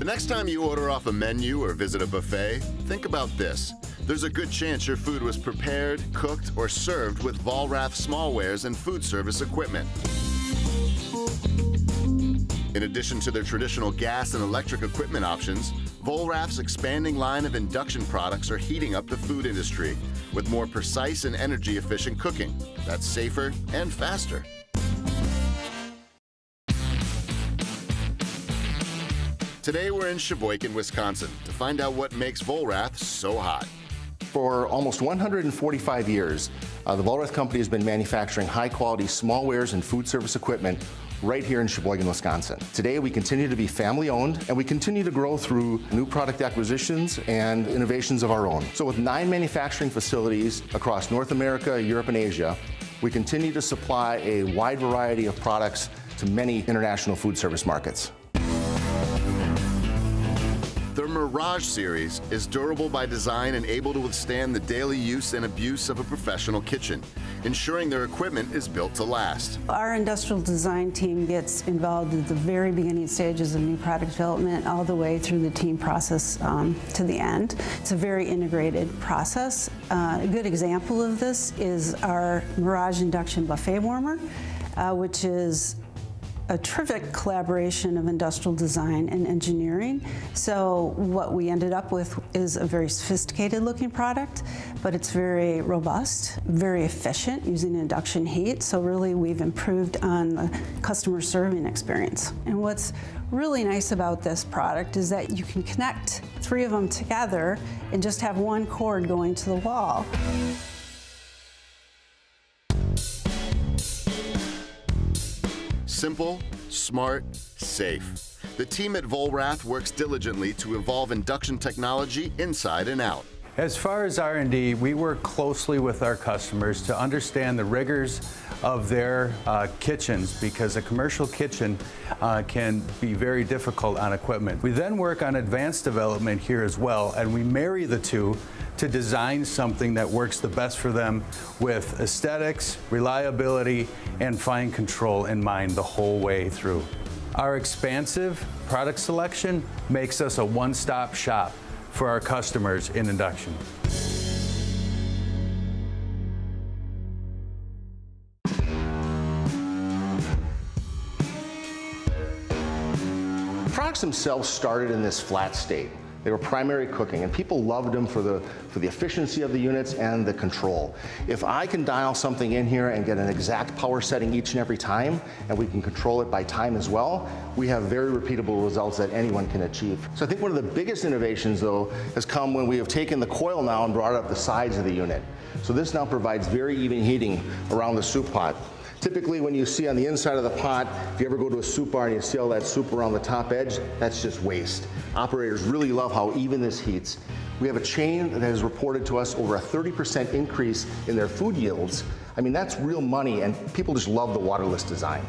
The next time you order off a menu or visit a buffet, think about this. There's a good chance your food was prepared, cooked, or served with Vollrath smallwares and food service equipment. In addition to their traditional gas and electric equipment options, Vollrath's expanding line of induction products are heating up the food industry with more precise and energy-efficient cooking that's safer and faster. Today we're in Sheboygan, Wisconsin to find out what makes Vollrath so hot. For almost 145 years, the Vollrath company has been manufacturing high-quality smallwares and food service equipment right here in Sheboygan, Wisconsin. Today we continue to be family-owned and we continue to grow through new product acquisitions and innovations of our own. So with 9 manufacturing facilities across North America, Europe, and Asia, we continue to supply a wide variety of products to many international food service markets. Their Mirage series is durable by design and able to withstand the daily use and abuse of a professional kitchen, ensuring their equipment is built to last. Our industrial design team gets involved at the very beginning stages of new product development all the way through the team process to the end. It's a very integrated process. A good example of this is our Mirage Induction buffet warmer, which is a terrific collaboration of industrial design and engineering. So what we ended up with is a very sophisticated looking product, but it's very robust, very efficient using induction heat. So really we've improved on the customer serving experience. And what's really nice about this product is that you can connect 3 of them together and just have one cord going to the wall. Simple, smart, safe. The team at Vollrath works diligently to evolve induction technology inside and out. As far as R&D, we work closely with our customers to understand the rigors of their kitchens, because a commercial kitchen can be very difficult on equipment. We then work on advanced development here as well, and we marry the two to design something that works the best for them with aesthetics, reliability, and fine control in mind the whole way through. Our expansive product selection makes us a one-stop shop for our customers in induction. The products themselves started in this flat state. They were primary cooking, and people loved them for the efficiency of the units and the control. If I can dial something in here and get an exact power setting each and every time, and we can control it by time as well, we have very repeatable results that anyone can achieve. So I think one of the biggest innovations, though, has come when we have taken the coil now and brought up the sides of the unit. So this now provides very even heating around the soup pot. Typically, when you see on the inside of the pot, if you ever go to a soup bar and you see all that soup around the top edge, that's just waste. Operators really love how even this heats. We have a chain that has reported to us over a 30% increase in their food yields. I mean, that's real money, and people just love the waterless design.